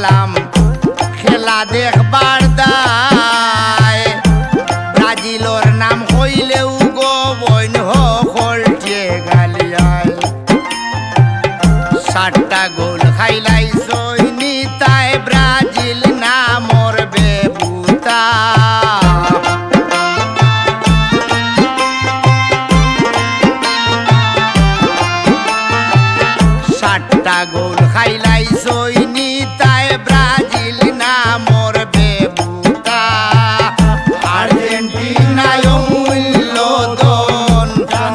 গেলাম খেলা দেখবার দায় ব্রাজিলর নাম হইলেও গো বইন হলটে গালিয়ায় 7টা গোল খাইলাই সৈনি তাই ব্রাজিল নামর বেবুতা 7টা গোল খাইলাই সৈনি তাই ব্রাজিল নামর বেবুতা আর্জেন্টিনায় মূল্য দন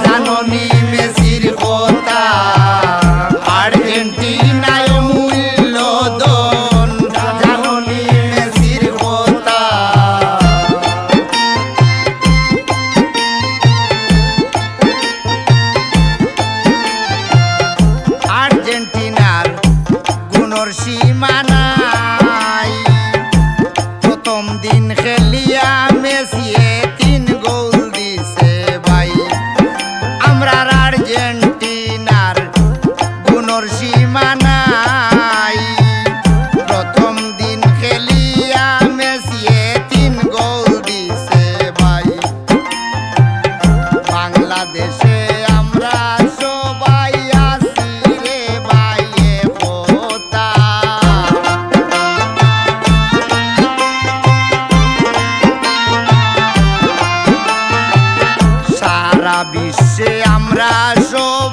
জাননি মেসির কথা আর্জেন্টিনায় মূল্য দন জাননি মেসির কথা আর্জেন্টিনার গুণর সীমা নাই প্রথম দিন খেলিয়া মেসিয়ে 3 গোল দিছে ভাই আমরার আর্জেন্টিনার গুণর সীমা নাই প্রথম দিন খেলিয়া মেসিয়ে 3 গোল দিছে ভাই বাংলাদেশে আমরা সবাই আছি রে ভাই একতা সারা বিশ্বে আমরা সবাই